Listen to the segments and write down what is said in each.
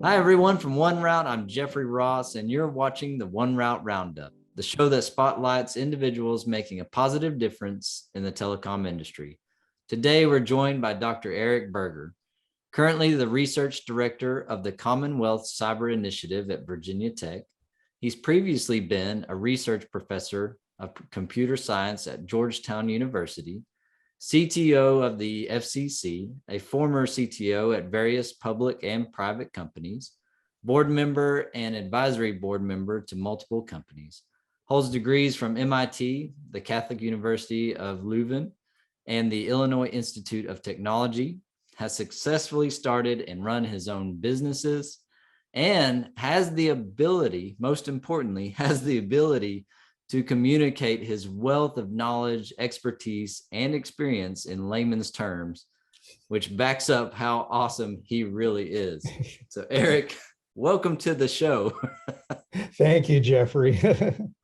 Hi, everyone from 1Route. I'm Jeffrey Ross, and you're watching the 1Route Roundup, the show that spotlights individuals making a positive difference in the telecom industry. Today, we're joined by Dr. Eric Berger, currently the research director of the Commonwealth Cyber Initiative at Virginia Tech. He's previously been a research professor of computer science at Georgetown University, CTO of the FCC, a former CTO at various public and private companies, board member and advisory board member to multiple companies, holds degrees from MIT, the Catholic University of Leuven, and the Illinois Institute of Technology, has successfully started and run his own businesses, and has the ability, most importantly, has the ability to communicate his wealth of knowledge, expertise, and experience in layman's terms, which backs up how awesome he really is. So, Eric, welcome to the show. Thank you, Jeffrey.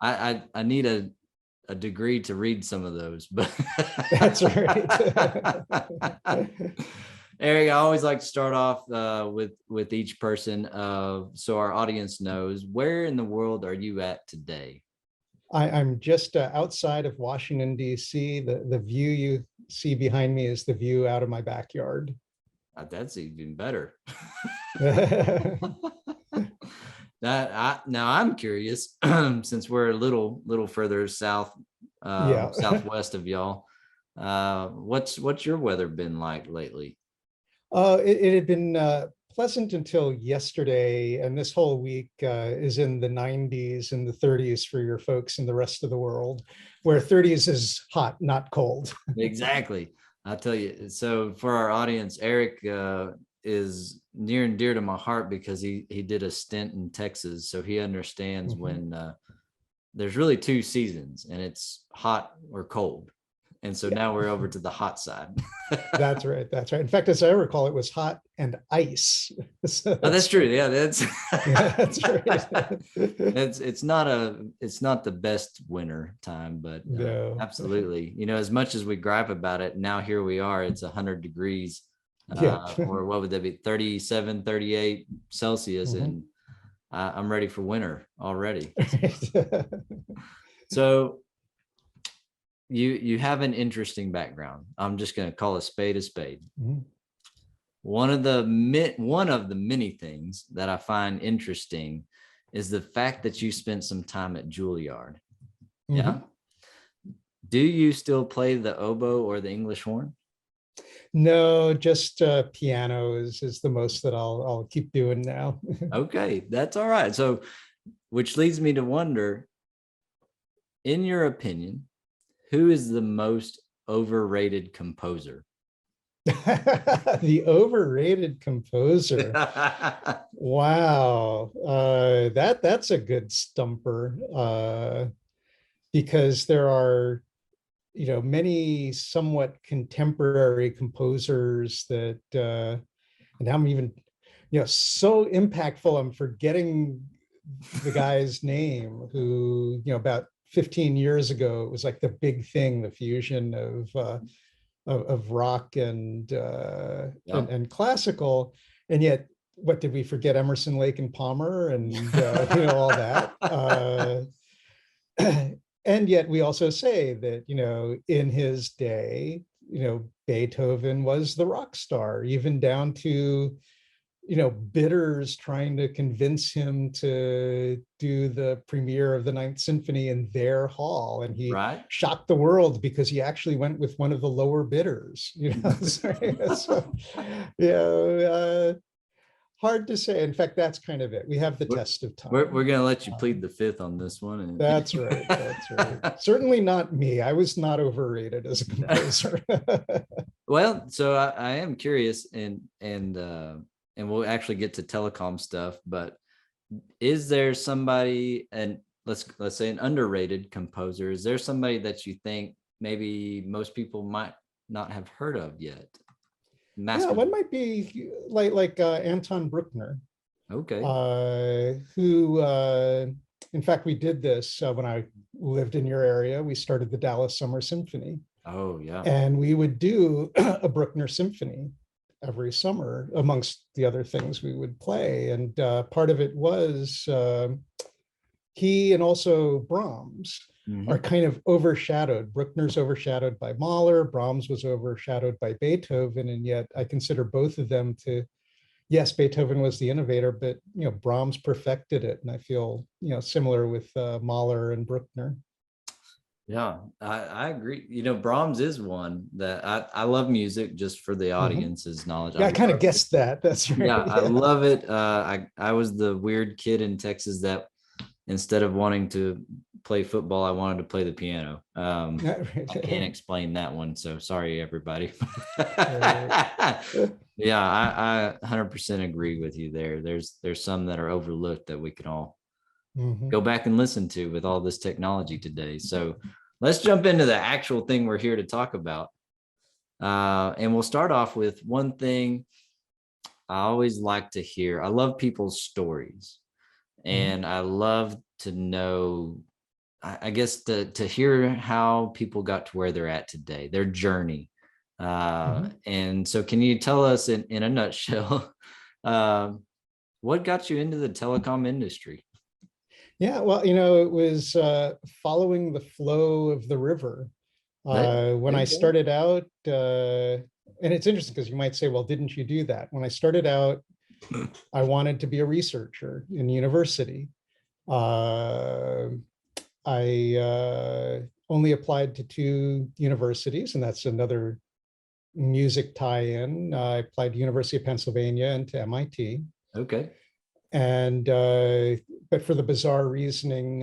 I need a degree to read some of those, but that's right. Eric, I always like to start off with each person, so our audience knows, where in the world are you at today? I'm just outside of Washington, D.C. The view you see behind me is the view out of my backyard. That's even better. Now I'm curious, since we're a little further south, southwest of y'all. What's your weather been like lately? It had been pleasant until yesterday, and this whole week is in the 90s and the 30s for your folks in the rest of the world, where 30s is hot, not cold. Exactly. I'll tell you. So for our audience, Eric is near and dear to my heart because he did a stint in Texas, so he understands when there's really two seasons, and it's hot or cold. And so now we're over to the hot side. That's right. That's right. In fact, as I recall, it was hot and ice. So that's true. Yeah, that's right. It's not the best winter time, but no. Absolutely. You know, as much as we gripe about it, now here we are. It's 100 degrees, or what would that be? 37, 38 Celsius, and I'm ready for winter already. So. You have an interesting background. I'm just going to call a spade a spade. One of the many things that I find interesting is the fact that you spent some time at Juilliard. Yeah. Do you still play the oboe or the English horn? No, just piano is the most that I'll keep doing now. Okay, that's all right. So, which leads me to wonder, in your opinion, who is the most overrated composer? The overrated composer. Wow. That's a good stumper, because there are, many somewhat contemporary composers that, and I'm even, so impactful, I'm forgetting the guy's name who, about 15 years ago, it was like the big thing, the fusion of rock and classical. And yet, what did we forget? Emerson, Lake and Palmer, and all that. And yet we also say that, in his day, Beethoven was the rock star, even down to bidders trying to convince him to do the premiere of the Ninth Symphony in their hall, and he shocked the world because he actually went with one of the lower bidders. Hard to say. In fact, that's kind of it. We have the test of time. We're going to let you plead the fifth on this one. That's right. That's right. Certainly not me. I was not overrated as a composer. Well, so I am curious, and we'll actually get to telecom stuff, but is there somebody, and let's say an underrated composer, is there somebody that you think maybe most people might not have heard of yet? One might be like Anton Bruckner. Okay. Who, in fact, we did this when I lived in your area. We started the Dallas Summer Symphony. Oh, yeah. And we would do a Bruckner symphony. every summer, amongst the other things we would play. And part of it was he and also Brahms are kind of overshadowed. Bruckner's overshadowed by Mahler, Brahms was overshadowed by Beethoven, and yet I consider both of them to, yes, Beethoven was the innovator, but Brahms perfected it, and I feel similar with Mahler and Bruckner. Yeah, I agree. Brahms is one that I love music, just for the audience's knowledge. Yeah, I kind of guessed that. That's right. Yeah, I love it. I was the weird kid in Texas that instead of wanting to play football, I wanted to play the piano. I can't explain that one, so sorry, everybody. Yeah, I 100% agree with you there. There's some that are overlooked that we can all go back and listen to with all this technology today. So let's jump into the actual thing we're here to talk about. And we'll start off with one thing I always like to hear. I love people's stories. And I love to know, I guess, to hear how people got to where they're at today, their journey. And so can you tell us in a nutshell, what got you into the telecom industry? Yeah, well, it was following the flow of the river. When I started out, and it's interesting because you might say, well, didn't you do that? When I started out, I wanted to be a researcher in university. I only applied to 2 universities, and that's another music tie-in. I applied to University of Pennsylvania and to MIT. Okay. And but for the bizarre reasoning,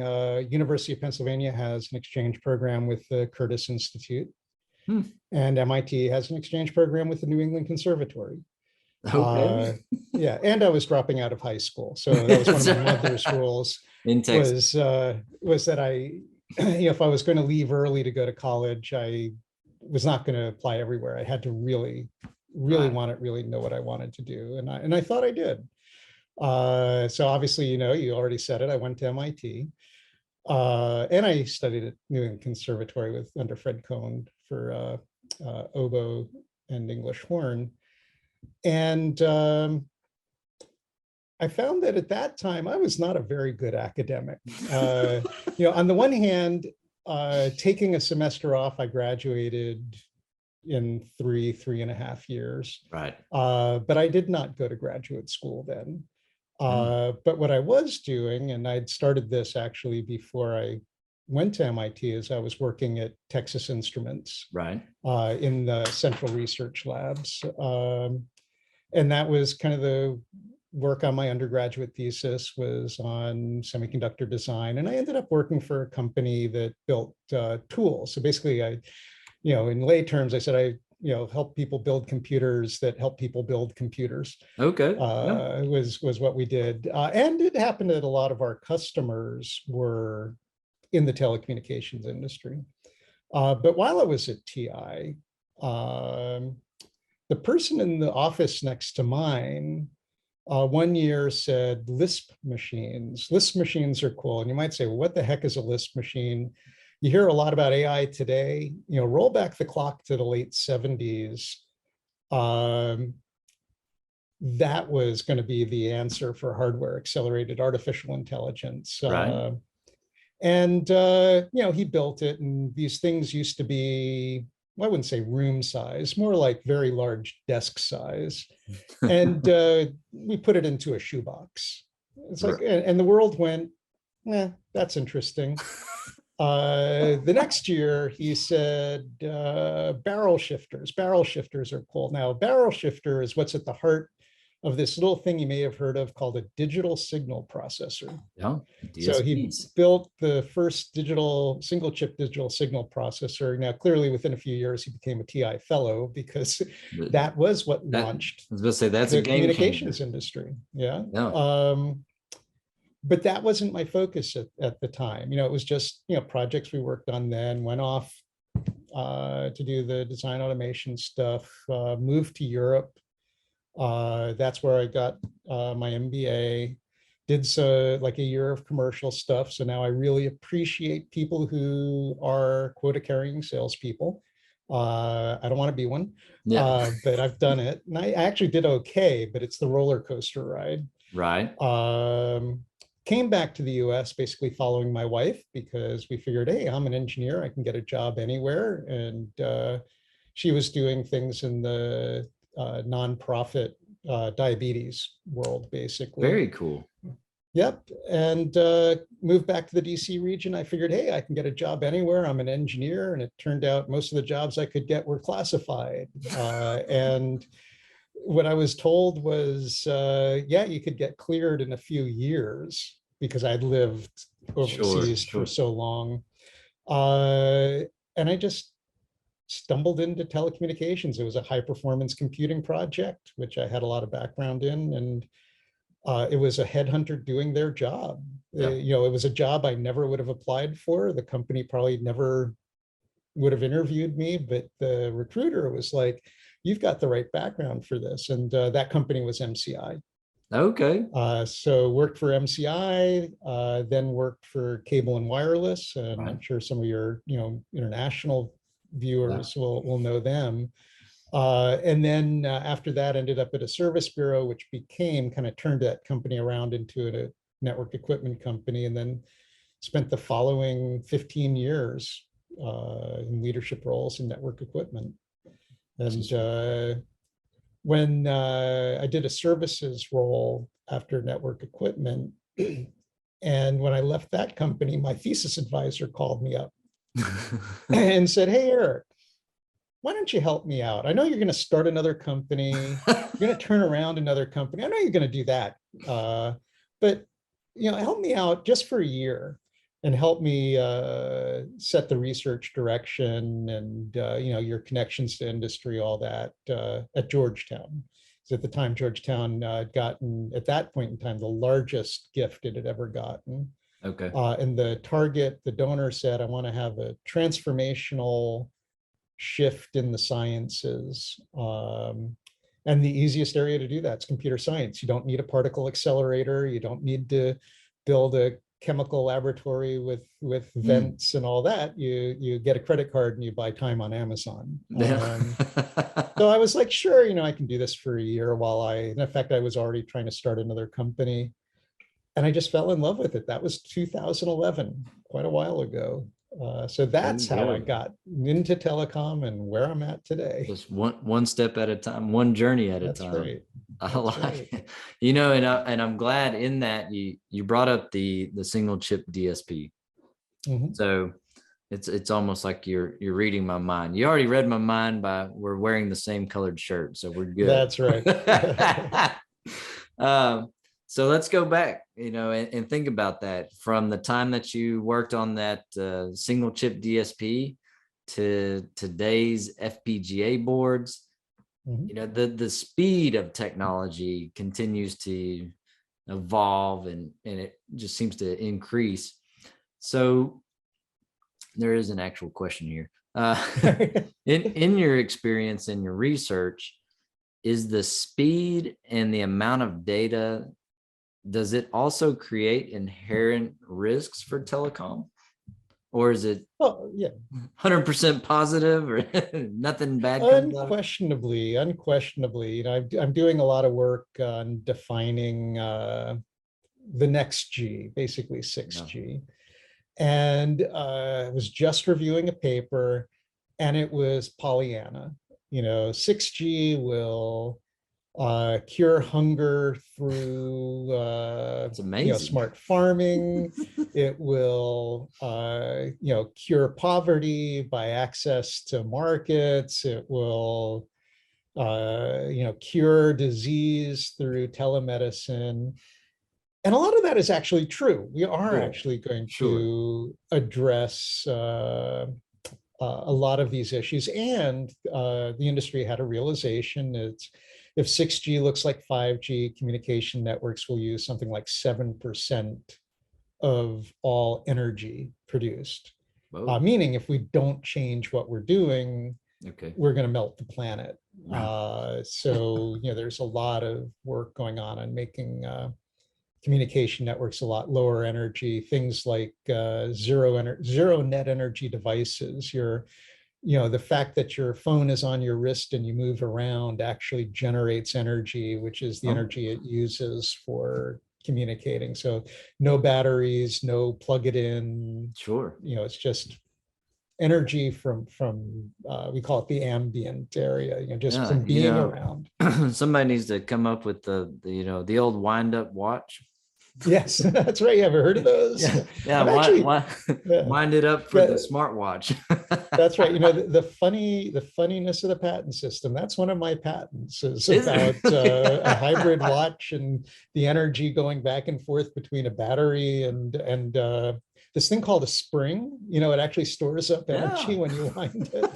University of Pennsylvania has an exchange program with the Curtis Institute, and MIT has an exchange program with the New England Conservatory. Okay. Yeah, and I was dropping out of high school, so that was one of my mother's rules. In Texas, was that I, if I was going to leave early to go to college, I was not going to apply everywhere. I had to really want it, really know what I wanted to do, and I thought I did. So obviously, you already said it. I went to MIT, and I studied at New England Conservatory under Fred Cohn for oboe and English horn. And I found that at that time, I was not a very good academic. On the one hand, taking a semester off, I graduated in 3.5 years. Right. But I did not go to graduate school then. But what I was doing, and I'd started this actually before I went to MIT, is I was working at Texas Instruments, right, in the central research labs. And that was kind of the work on my undergraduate thesis, was on semiconductor design. And I ended up working for a company that built tools. So basically, in lay terms, I said I help people build computers that help people build computers. Okay. Was what we did. And it happened that a lot of our customers were in the telecommunications industry. But while I was at TI, the person in the office next to mine one year said, Lisp machines are cool. And you might say, well, what the heck is a Lisp machine? You hear a lot about AI today. Roll back the clock to the late 70s. That was going to be the answer for hardware accelerated artificial intelligence. Right. And he built it, and these things used to be, I wouldn't say room size, more like very large desk size. And we put it into a shoebox. It's like, and the world went, that's interesting. The next year, he said, barrel shifters. Barrel shifters are cool. Now, barrel shifter is what's at the heart of this little thing you may have heard of called a digital signal processor. Yeah. So he built the first single chip digital signal processor. Now, clearly, within a few years, he became a TI fellow, because that was what launched I was going to say, that's the a game communications changer. industry. Yeah. Yeah. But that wasn't my focus at the time. It was just, projects we worked on then, went off to do the design automation stuff, moved to Europe. That's where I got my MBA, did like a year of commercial stuff. So now I really appreciate people who are quota carrying salespeople. I don't want to be one, Yeah. but I've done it, and I actually did okay. But it's the roller coaster ride. Right. Um, Came back to the US basically following my wife because we figured, hey, I'm an engineer, I can get a job anywhere. And she was doing things in the nonprofit diabetes world, basically. Very cool. Yep. And moved back to the DC region. I figured, hey, I can get a job anywhere. I'm an engineer. And it turned out most of the jobs I could get were classified. And what I was told was, yeah, you could get cleared in a few years because I'd lived Sure, overseas for sure. so long. Uh, and I just stumbled into telecommunications. It was a high performance computing project, which I had a lot of background in. And it was a headhunter doing their job. Yeah. It was a job I never would have applied for. The company probably never would have interviewed me, but the recruiter was like, you've got the right background for this. And that company was MCI. Okay. So worked for MCI, then worked for Cable and Wireless, and Right. I'm sure some of your international Yeah. viewers will know them. And then after that, ended up at a service bureau, which became kind of turned that company around into a network equipment company, and then spent the following 15 years in leadership roles in network equipment. And when I did a services role after network equipment, and when I left that company, my thesis advisor called me up and said, hey, Eric, why don't you help me out? I know you're going to start another company. You're going to turn around another company. I know you're going to do that. But, help me out just for a year and help me set the research direction and, your connections to industry, all that at Georgetown. So at the time, Georgetown had gotten, at that point in time, the largest gift it had ever gotten. Okay. And the donor said, I want to have a transformational shift in the sciences. And the easiest area to do that is computer science. You don't need a particle accelerator. You don't need to build a chemical laboratory with vents and all that. You get a credit card and you buy time on Amazon. So I was like, sure, I can do this for a year in effect, I was already trying to start another company. And I just fell in love with it. That was 2011, quite a while ago. So that's how I got into telecom and where I'm at today. Just one step at a time, one journey at a That's time. right. I like it. And I'm glad in that you brought up the single chip DSP. Mhm. So it's almost like you're reading my mind. You already read my mind by we're wearing the same colored shirt, so we're good. That's right. So let's go back, and think about that from the time that you worked on that single chip DSP to today's FPGA boards. Mhm. The speed of technology continues to evolve and it just seems to increase. So there is an actual question here. In your experience in your research, is the speed and the amount of data, does it also create inherent risks for telecom? Or is it Well, yeah, 100% positive or nothing bad comes out of it? unquestionably. I'm doing a lot of work on defining the next G, basically 6G. And I was just reviewing a paper, and it was Pollyanna. 6G will cure hunger through It's amazing. smart farming. It will cure poverty by access to markets. It will cure disease through telemedicine. And a lot of that is actually true. We are Sure. actually going Sure. to address a lot of these issues. And the industry had a realization that if 6G looks like 5G, communication networks will use something like 7% of all energy produced. Meaning if we don't change what we're doing, Okay. we're going to melt the planet. Right. So, there's a lot of work going on making communication networks a lot lower energy, things like zero net energy devices. Your the fact that your phone is on your wrist and you move around actually generates energy, which is the Oh, energy it uses for communicating. So no batteries, no plug it in, sure. it's just energy from we call it the ambient area, just Yeah, from being around. somebody needs to come up with the old wind up watch. Yes, that's right. You ever heard of those? Yeah, yeah. I've Why, actually, why yeah, wind it up for the yeah, smartwatch? that's right. The funniness of the patent system. That's one of my patents is Is about a hybrid it? watch and the energy going back and forth between a battery and this thing called a spring. It actually stores up energy Yeah. when you wind it.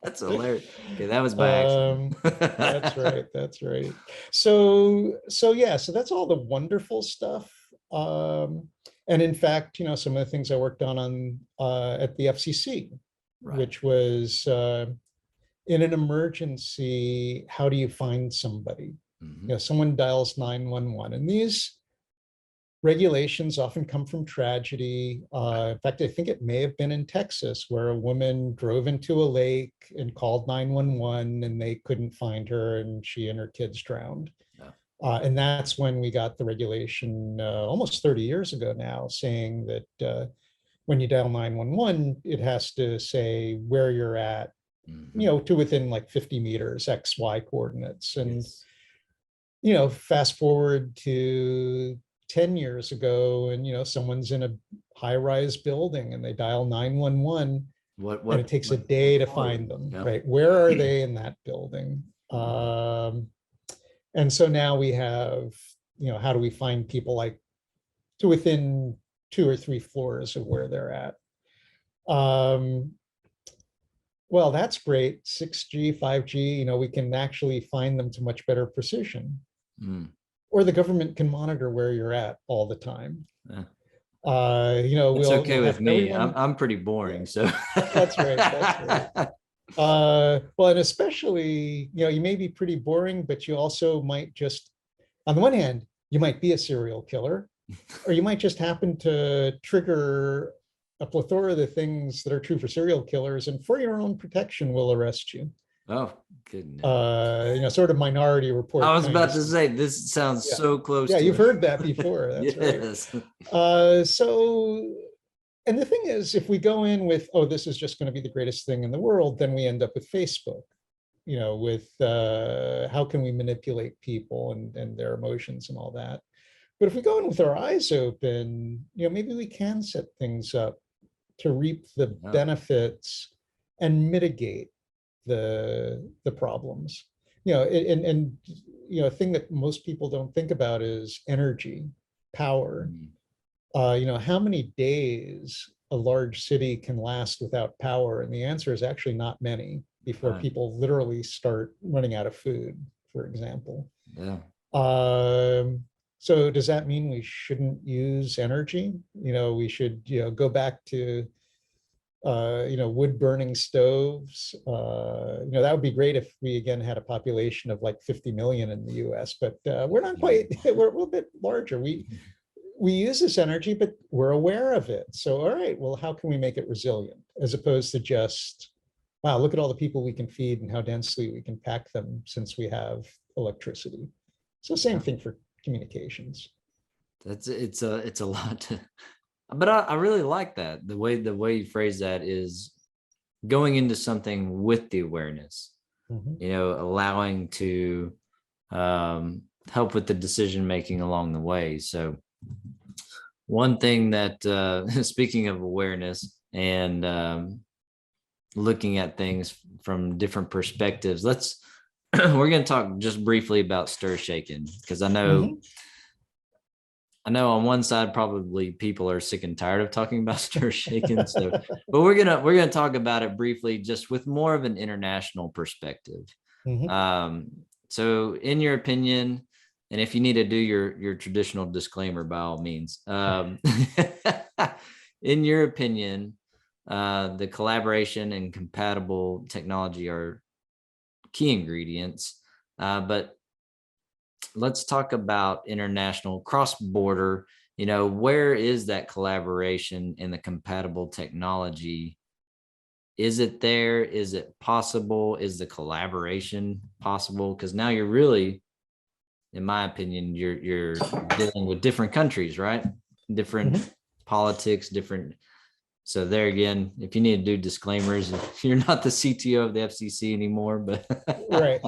That's hilarious. Okay, that was by accident. um, that's right. That's right. So yeah. So that's all the wonderful stuff. And in fact, some of the things I worked on at the FCC, Right. which was in an emergency, how do you find somebody? Mhm. Someone dials 911, and these regulations often come from tragedy. Right. In fact, I think it may have been in Texas where a woman drove into a lake and called 911 and they couldn't find her and she and her kids drowned. Yeah. And that's when we got the regulation almost 30 years ago now saying that when you dial 911, it has to say where you're at, Mhm. to within like 50 meters, XY coordinates. And, Yes. fast forward to 10 years ago, and, someone's in a high rise building and they dial 911 What and what it takes a what day to floor? find them, Yep. right? Where are they in that building? Mhm. And so now we have, how do we find people like to within 2 or 3 floors of where they're at? Um, well, that's great. 6G, 5G, we can actually find them to much better precision. Mm. Or the government can monitor where you're at all the time. Yeah. That's okay We'll with have me. I'm everyone. I'm pretty boring, so That's right. That's right. Well, and especially, you may be pretty boring, but you also might just, on the one hand, you might be a serial killer, or you might just happen to trigger a plethora of the things that are true for serial killers, and for your own protection, will arrest you. Oh, goodness. Sort of Minority I Report was kind about of to stuff. say this sounds Yeah, so close yeah, to you've it. heard that before. That's right. Yes. So, and the thing is, if we go in with, oh, this is just going to be the greatest thing in the world, then we end up with Facebook, with how can we manipulate people and their emotions and all that. But if we go in with our eyes open, maybe we can set things up to reap the Oh, benefits and mitigate the problems. A thing that most people don't think about is energy, power. mm, How many days a large city can last without power? And the answer is actually not many before right. people literally start running out of food, for example. Yeah. Um, so does that mean we shouldn't use energy? We should, go back to, wood burning stoves. That would be great if we again had a population of like 50 million in the US, but we're not quite, we're a little bit larger. We use this energy, but we're aware of it. So, all right, well, how can we make it resilient as opposed to just, wow, look at all the people we can feed and how densely we can pack them since we have electricity. So same Yeah. thing for communications. It's a lot to, but I really like that. The way you phrase that is going into something with the awareness, Mhm. allowing to help with the decision making along the way. So one thing that speaking of awareness and looking at things from different perspectives, we're going to talk just briefly about stir shaking, because Mhm. I know on one side probably people are sick and tired of talking about stir shaking. So, but we're gonna talk about it briefly, just with more of an international perspective. Mhm. Um, so, in your opinion, and if you need to do your traditional disclaimer, by all means, in your opinion, the collaboration and compatible technology are key ingredients, but let's talk about international cross-border. Where is that collaboration and the compatible technology Is it there? Is it possible? Is the collaboration possible? Because now you're really, in my opinion, you're dealing with different countries, right? Different politics, different. So there again, if you need to do disclaimers, you're not the CTO of the FCC anymore, but Right.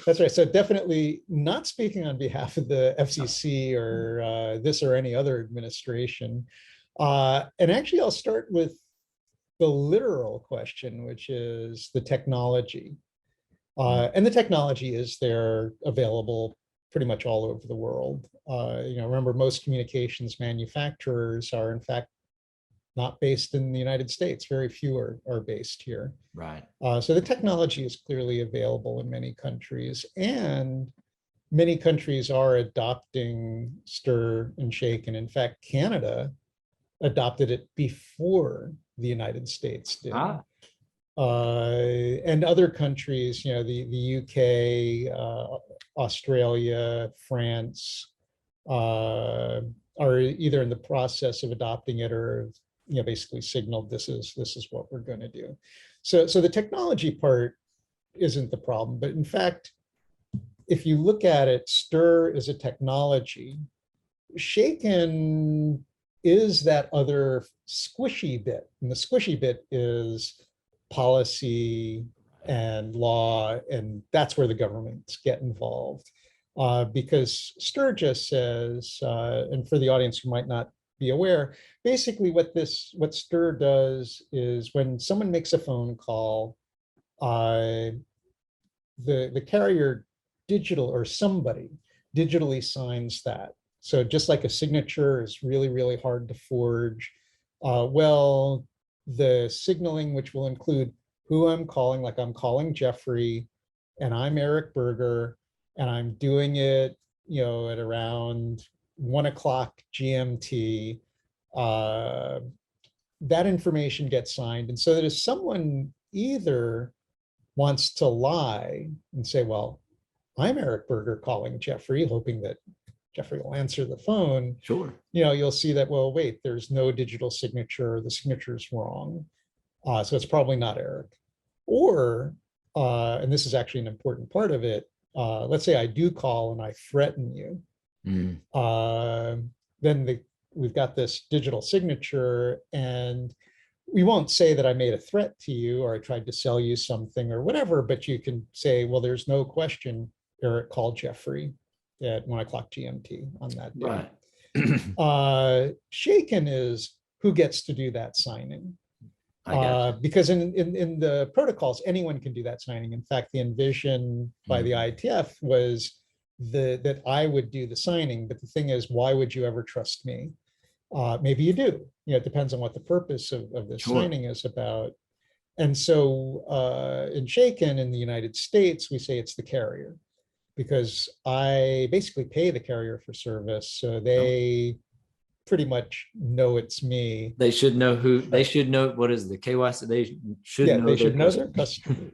That's right. So definitely not speaking on behalf of the FCC or this or any other administration. And actually, I'll start with the literal question, which is the technology. And the technology is there, available pretty much all over the world. Remember, most communications manufacturers are in fact not based in the United States. Very few are based here. right. So the technology is clearly available in many countries, and many countries are adopting stir and shake. And in fact, Canada adopted it before the United States did. And other countries, the UK, Australia, France, are either in the process of adopting it or basically signaled this is what we're going to do. So the technology part isn't the problem, but in fact, if you look at it, stir is a technology. Shaken is that other squishy bit, and the squishy bit is policy and law, and that's where the governments get involved. Because stir just says, and for the audience who might not be aware, basically what stir does is when someone makes a phone call, the carrier or somebody digitally signs that. So just like a signature is really, really hard to forge, well, the signaling, which will include who I'm calling, like I'm calling Jeffrey, and I'm Eric Berger, and I'm doing it, at around 1:00 GMT. That information gets signed, and so that if someone either wants to lie and say, well, I'm Eric Berger calling Jeffrey, hoping that Jeffrey will answer the phone. Sure. You'll see that, well, wait, there's no digital signature, the signature's wrong. So it's probably not Eric. Or, and this is actually an important part of it, let's say I do call and I threaten you. Then we've got this digital signature, and we won't say that I made a threat to you or I tried to sell you something or whatever, but you can say, well, there's no question Eric called Jeffrey at 1:00 GMT on that day. Right. Shaken is who gets to do that signing. Because in the protocols, anyone can do that signing. In fact, the envision by the IETF was that I would do the signing. But the thing is, why would you ever trust me? Maybe you do. It depends on what the purpose of this signing is about. And so in Shaken in the United States, we say it's the carrier, because I basically pay the carrier for service. So they pretty much know it's me. They should know they should know what is the KYC. They should know they should know their customer.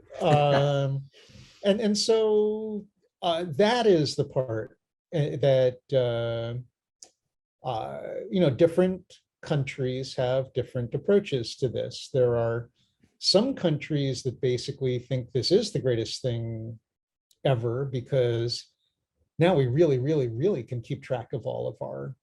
And so that is the part that different countries have different approaches to this. There are some countries that basically think this is the greatest thing ever, because now we really, really, really can keep track of all of our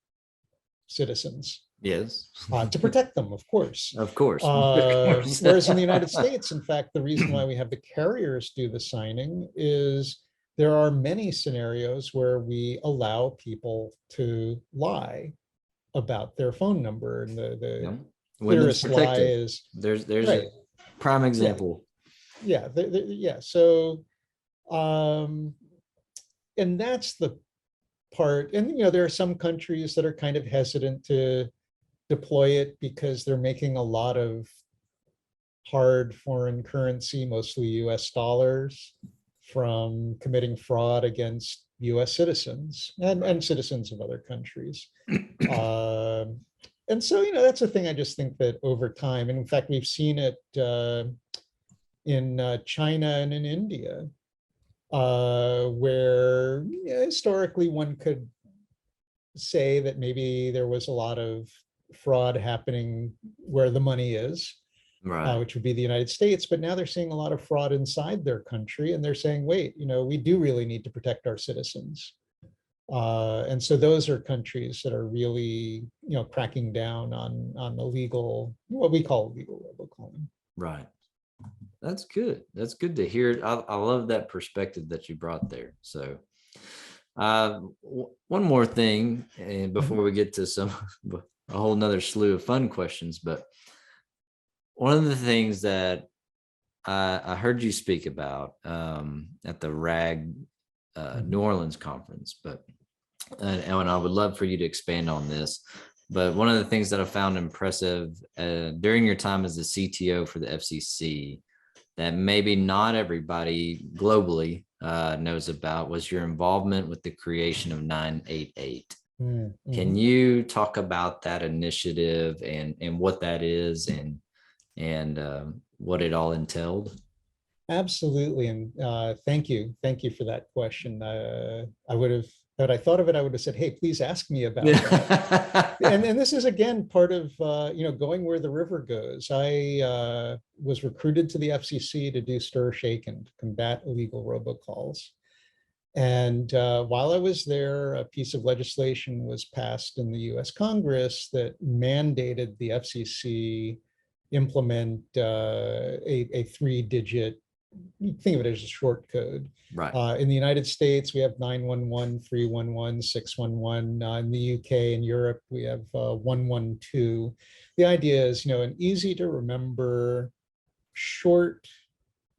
citizens. Yes. To protect them, of course. Of course. Whereas in the United States, in fact, the reason why we have the carriers do the signing is there are many scenarios where we allow people to lie about their phone number. And the clearest lie is there's right. A prime example. Yeah. So, and that's the part. And, there are some countries that are kind of hesitant to deploy it because they're making a lot of hard foreign currency, mostly US dollars, from committing fraud against US citizens and citizens of other countries. And so, that's a thing I just think that over time, and in fact, we've seen it in China and in India, where historically one could say that maybe there was a lot of fraud happening where the money is. Right. which would be the United States. But now they're seeing a lot of fraud inside their country, and they're saying, wait, we do really need to protect our citizens. And so those are countries that are really, cracking down on illegal, what we call illegal robocalling. Right. That's good. That's good to hear. I love that perspective that you brought there. So, one more thing, and before we get to a whole nother slew of fun questions, but one of the things that I heard you speak about at the RAG New Orleans conference, and I would love for you to expand on this. But one of the things that I found impressive during your time as the CTO for the FCC that maybe not everybody globally knows about was your involvement with the creation of 988. Mm-hmm. Can you talk about that initiative and what that is and what it all entailed? Absolutely. And thank you. Thank you for that question. I would have, had I thought of it, I would have said, hey, please ask me about that. And this is, again, part of, going where the river goes. I was recruited to the FCC to do stir shake and combat illegal robocalls. And while I was there, a piece of legislation was passed in the US Congress that mandated the FCC implement a 3-digit, think of it as a short code. Right. In the United States, we have 911, 311, 611. In the UK and Europe, we have 112. The idea is, an easy to remember, short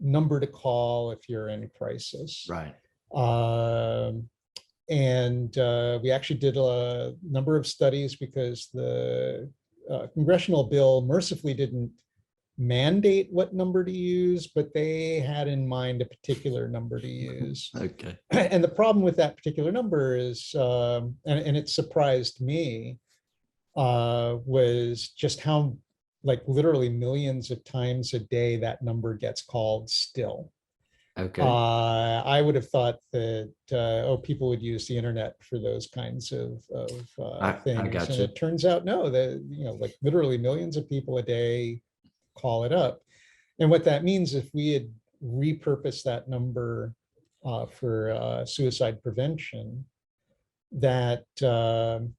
number to call if you're in crisis. Right. And we actually did a number of studies because the congressional bill mercifully didn't mandate what number to use, but they had in mind a particular number to use. Okay. And the problem with that particular number is, and it surprised me, was just how, like, literally millions of times a day that number gets called still. Okay. I would have thought that, people would use the internet for those kinds of things. I got and you. it turns out, no, that, like literally millions of people a day call it up. And what that means, if we had repurposed that number for suicide prevention, that the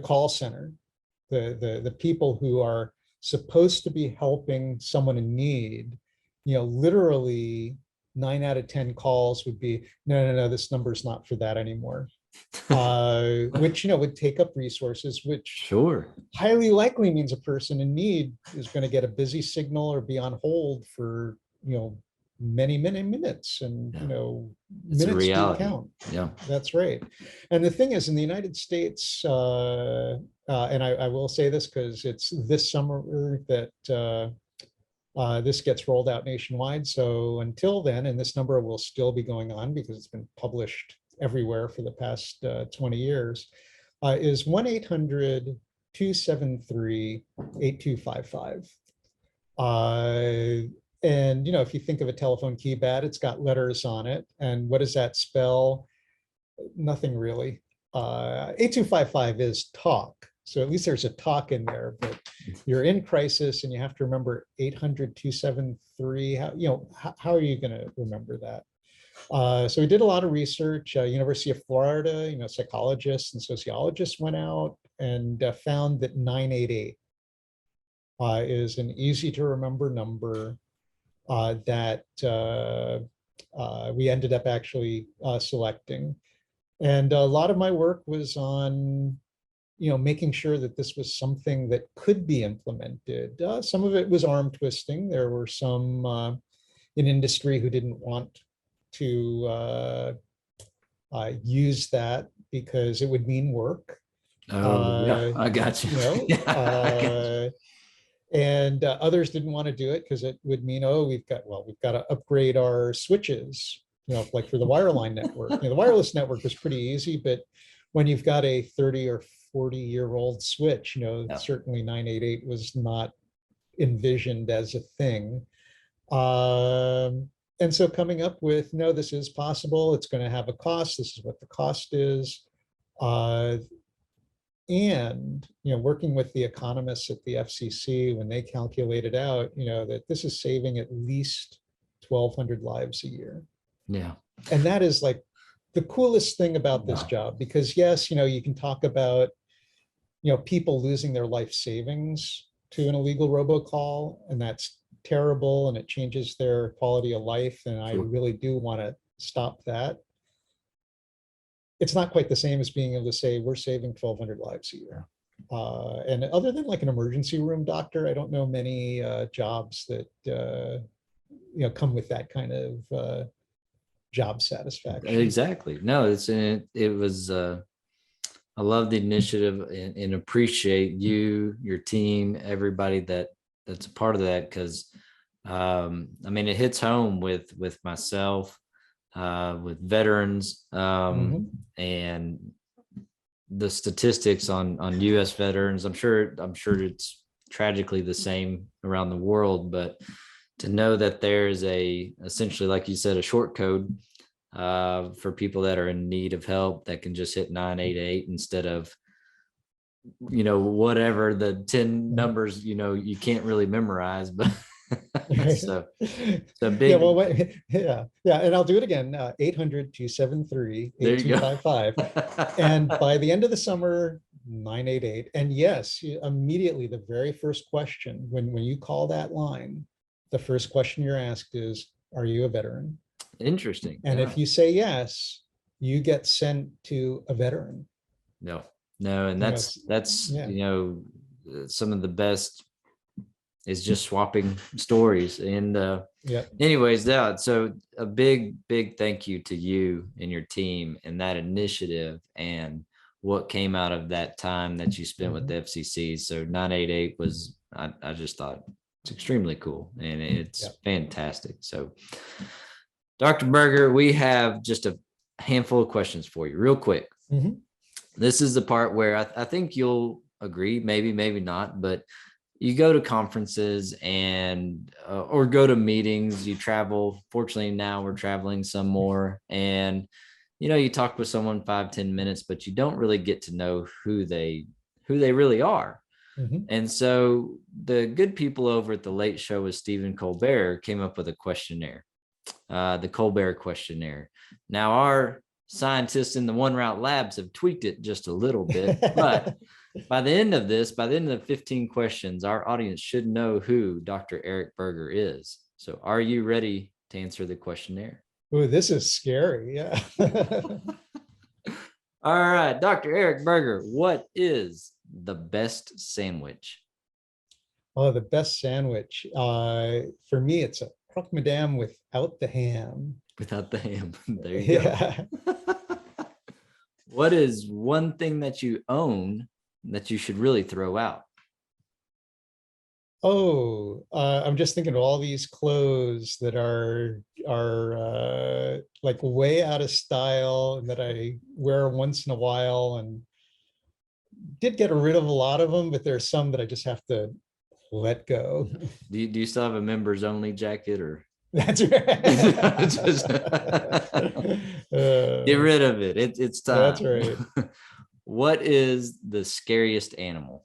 call center, the people who are supposed to be helping someone in need, literally 9 out of 10 calls would be, no, this number is not for that anymore. Which, would take up resources, which Sure. highly likely means a person in need is going to get a busy signal or be on hold for, many minutes, and, It's a minutes do reality. count. Yeah. That's right. And the thing is, in the United States, and I will say this because it's this summer that this gets rolled out nationwide. So until then, and this number will still be going on because it's been published everywhere for the past 20 years, is 1-800-273-8255. And, if you think of a telephone keypad, it's got letters on it. And what does that spell? Nothing really. 8255 is talk. So at least there's a talk in there, but you're in crisis and you have to remember 800-273. How are you going to remember that? So we did a lot of research. University of Florida, psychologists and sociologists went out and found that 988 is an easy to remember number that we ended up actually selecting. And a lot of my work was on, making sure that this was something that could be implemented. Some of it was arm twisting. There were some in industry who didn't want to use that because it would mean work. Yeah, I got you. And others didn't want to do it because it would mean, we've got to upgrade our switches, like for the wireline network. The wireless network was pretty easy, but when you've got a 30 or 40-year-old switch, certainly 988 was not envisioned as a thing. And so coming up with, no, this is possible. It's going to have a cost. This is what the cost is. And, working with the economists at the FCC, when they calculated out, that this is saving at least 1,200 lives a year. Yeah. And that is like the coolest thing about this Wow. job, because yes, you can talk about, people losing their life savings to an illegal robocall, and that's terrible and it changes their quality of life. And I Sure. really do want to stop that. It's not quite the same as being able to say we're saving 1,200 lives a year. And other than like an emergency room doctor, I don't know many jobs that come with that kind of job satisfaction. Exactly. No, it was I love the initiative and appreciate you, your team, everybody that's a part of that, because I mean, it hits home with myself, with veterans, and the statistics on U.S. veterans. I'm sure it's tragically the same around the world, but to know that there's essentially, like you said, a short code for people that are in need of help that can just hit 988 instead of whatever the 10 numbers you can't really memorize, but so big. Yeah, well, yeah, and I'll do it again. 800-273-8255. And by the end of the summer, 988. And yes, immediately the very first question when you call that line, the first question you're asked is, are you a veteran? Interesting. And if you say yes, you get sent to a veteran. No, and that's some of the best is just swapping stories. And anyways, so a big thank you to you and your team and that initiative and what came out of that time that you spent with the FCC. So 988 was, I just thought it's extremely cool and it's fantastic. So Dr. Berger, we have just a handful of questions for you real quick. This is the part where I think you'll agree, maybe not, but you go to conferences and or go to meetings, you travel. Fortunately, now we're traveling some more, and you talk with someone 5-10 minutes, but you don't really get to know who they really are. And so the good people over at the Late Show with Stephen Colbert came up with a questionnaire, the Colbert questionnaire. Now our scientists in the 1Route labs have tweaked it just a little bit, but by the end of the 15 questions, our audience should know who Dr. Eric Berger is. So are you ready to answer the questionnaire? Oh, this is scary. Yeah. All right, Dr. Eric Berger, what is the best sandwich? Oh, the best sandwich. For me, it's a croque madame without the ham. Without the ham. There you go. What is one thing that you own that you should really throw out? Oh, I'm just thinking of all these clothes that are like way out of style and that I wear once in a while, and did get rid of a lot of them, but there's some that I just have to let go. Do you still have a members only jacket or? That's right. Get rid of it. It's time. That's right. What is the scariest animal?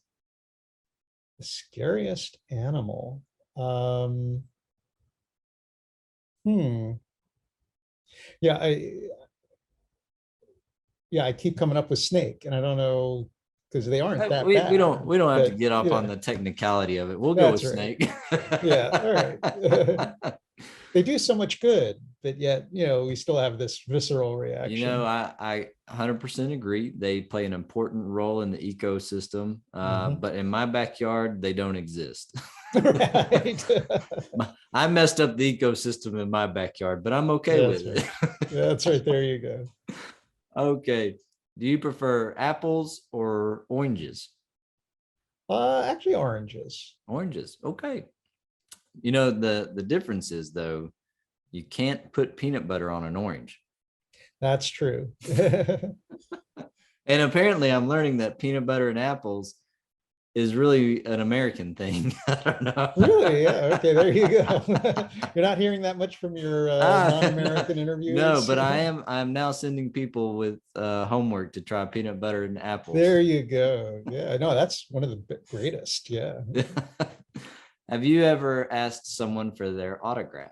The scariest animal. Yeah, I keep coming up with snake, and I don't know because they aren't that bad. We don't have to get off on the technicality of it. We'll go with snake. Yeah, all right. They do so much good, but yet, we still have this visceral reaction. I 100% agree. They play an important role in the ecosystem, but in my backyard, they don't exist. Right. I messed up the ecosystem in my backyard, but I'm okay with it. That's right. There you go. Okay. Do you prefer apples or oranges? Actually, oranges. Oranges. Okay. The difference is, though, you can't put peanut butter on an orange. That's true. And apparently I'm learning that peanut butter and apples is really an American thing. I don't know. Really? Yeah. Okay. There you go. You're not hearing that much from your non-American No, no, interviewers. but I'm now sending people with homework to try peanut butter and apples. There you go. Yeah. No, that's one of the greatest. Yeah. Have you ever asked someone for their autograph?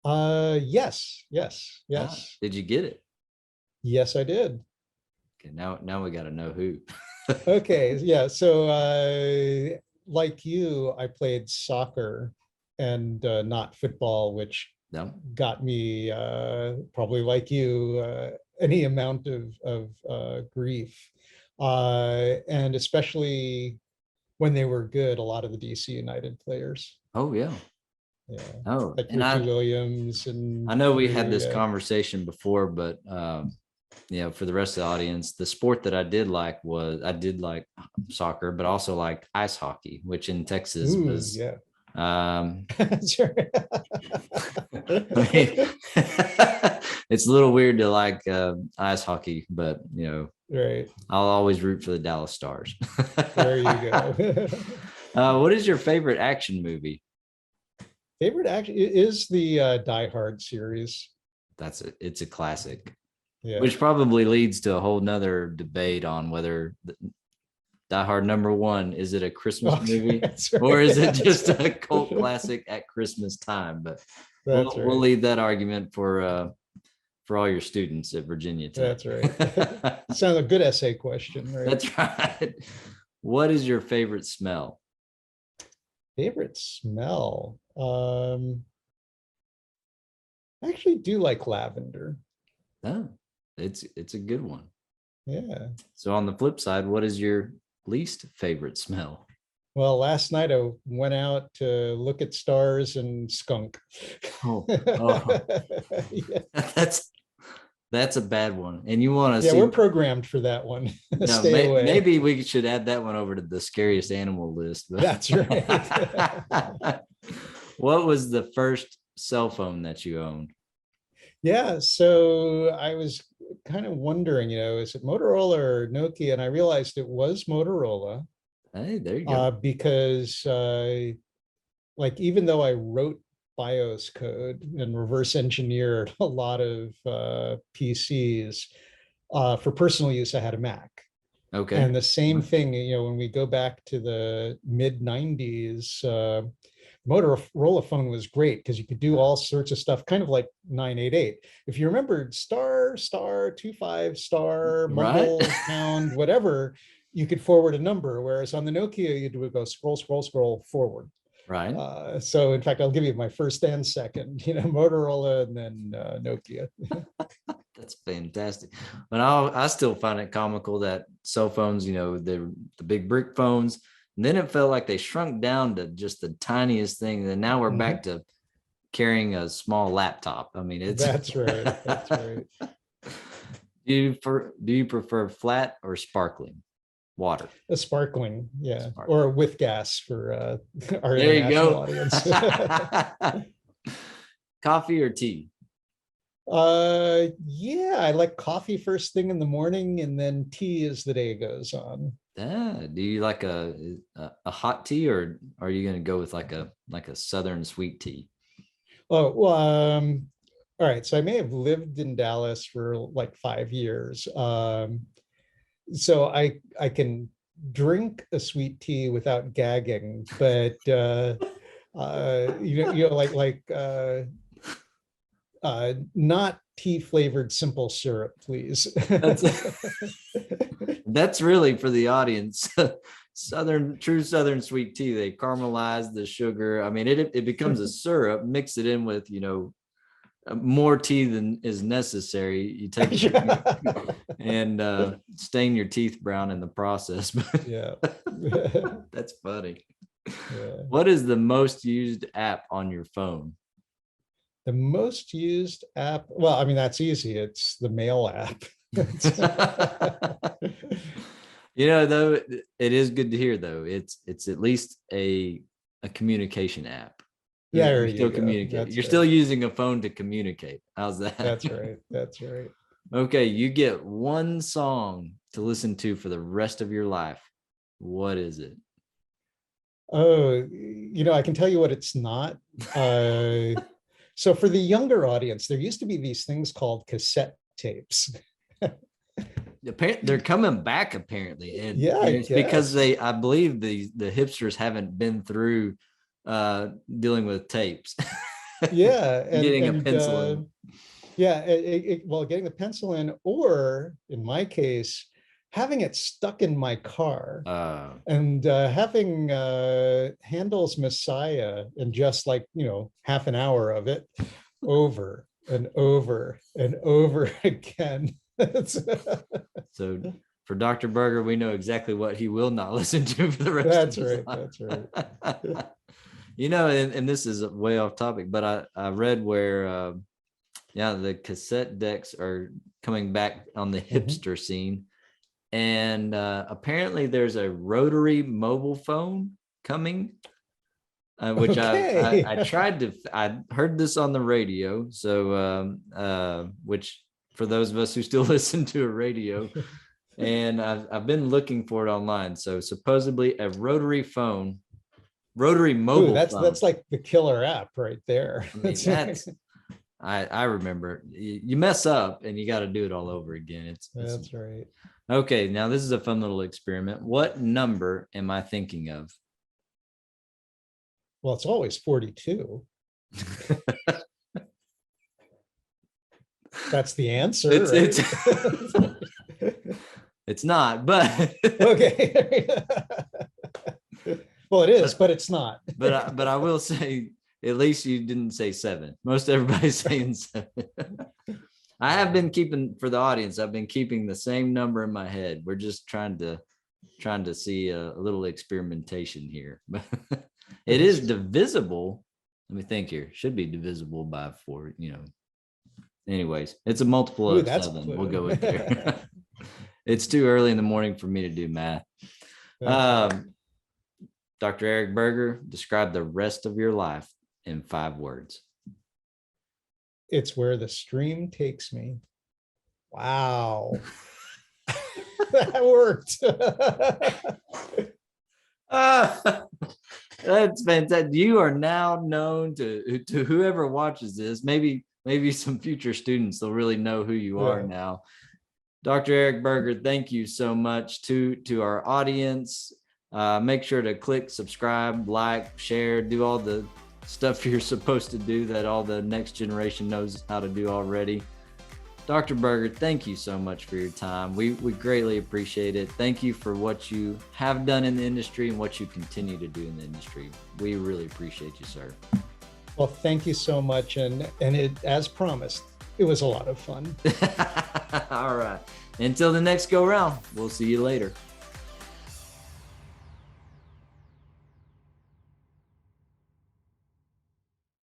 Yes. Yes. Ah, Yes. did you get it? Yes, I did. Okay, now we got to know who. Okay. Yeah. So, like you, I played soccer and not football, which No. got me probably like you any amount of grief, and especially when they were good, a lot of the DC United players. Oh yeah. Yeah, Oh, like and Ricky Williams and I know we had Louis. this conversation before, but for the rest of the audience, the sport that I did like soccer, but also like ice hockey, which in Texas Ooh, was yeah. um Sure. I mean, it's a little weird to like ice hockey, but Right. I'll always root for the Dallas Stars. There you go. What is your favorite action movie? Favorite action is the Die Hard series. It's a classic, Yeah. which probably leads to a whole nother debate on whether Die Hard #1 is it a Christmas movie Right. or is it just Right. a cult classic at Christmas time? But That's right. we'll leave that argument for all your students at Virginia Tech. That's right. Sounds a good essay question, right? That's right. What is your favorite smell? Favorite smell. I actually do like lavender. Oh, it's a good one. Yeah. So on the flip side, what is your least favorite smell? Well, last night I went out to look at stars and skunk. Oh, Yeah. that's a bad one. And you want to Yeah, see? we're programmed for that one. No, Stay away. maybe we should add that one over to the scariest animal list. That's right. What was the first cell phone that you owned? Yeah, so I was kind of wondering, is it Motorola or Nokia? And I realized it was Motorola. Hey, there you go. Because like even though I wrote BIOS code and reverse engineered a lot of PCs, for personal use, I had a Mac. Okay. And the same thing, when we go back to the mid 90s, Motorola phone was great because you could do all sorts of stuff, kind of like 988. If you remembered star, 25, star, mumble, Right. pound, whatever, you could forward a number. Whereas on the Nokia, you would go scroll forward. Right. So in fact, I'll give you my first and second, Motorola and then Nokia. That's fantastic. But I still find it comical that cell phones, the big brick phones, and then it felt like they shrunk down to just the tiniest thing. And now we're back to carrying a small laptop. I mean, That's right. That's right. Do you prefer flat or sparkling water? A sparkling, yeah, Sparkling. or with gas for our There you international go. audience. Coffee or tea? Yeah, I like coffee first thing in the morning, and then tea as the day goes on. Do you like a hot tea, or are you going to go with like a southern sweet tea? Oh, well, all right. So I may have lived in Dallas for like 5 years. So I can drink a sweet tea without gagging, but not tea flavored simple syrup, please. That's really for the audience. True Southern sweet tea. They caramelize the sugar. I mean, it becomes a syrup. Mix it in with more tea than is necessary. You take and stain your teeth brown in the process. Yeah, That's funny. yeah. What is the most used app on your phone? The most used app. Well, I mean, that's easy. It's the mail app. Though it is good to hear, though it's at least a communication app. Yeah, You're still communicating. You're still using a phone to communicate. How's that? That's right. That's right. Okay, you get one song to listen to for the rest of your life. What is it? Oh, I can tell you what it's not. So for the younger audience, there used to be these things called cassette tapes. They're coming back apparently, and Yeah, I it's because guess. I believe the hipsters haven't been through dealing with tapes. Yeah, Getting a pencil in. yeah, well, getting the pencil in, or in my case, having it stuck in my car and having Handel's Messiah in just like, half an hour of it over and over and over again. So for Dr. Berger, we know exactly what he will not listen to for the rest That's of his right. life. That's right. And this is way off topic, but I read where the cassette decks are coming back on the hipster scene. And apparently there's a rotary mobile phone coming, which Okay. I heard this on the radio. So, which for those of us who still listen to a radio, and I've been looking for it online. So supposedly a rotary mobile phone. That's like the killer app right there. I mean, I remember you mess up and you got to do it all over again. That's right. Okay, now this is a fun little experiment. What number am I thinking of? Well, it's always 42. That's the answer. It's not, but okay. Well, it is, but it's not. but I will say, at least you didn't say 7. Most everybody's saying 7. I have been keeping, for the audience, I've been keeping the same number in my head. We're just trying to see a little experimentation here. It is divisible. Let me think here. Should be divisible by 4, Anyways, it's a multiple of 7. We'll go with there. It's too early in the morning for me to do math. Dr. Eric Berger, describe the rest of your life in 5 words. It's where the stream takes me. Wow. That worked. That's fantastic. You are now known to whoever watches this. Maybe some future students, they'll really know who you are now. Dr. Eric Berger, thank you so much to our audience. Make sure to click subscribe, like, share, do all the stuff you're supposed to do that all the next generation knows how to do already. Dr. Berger, thank you so much for your time. We greatly appreciate it. Thank you for what you have done in the industry and what you continue to do in the industry. We really appreciate you, sir. Well, thank you so much. And it, as promised, it was a lot of fun. All right. Until the next go round, we'll see you later.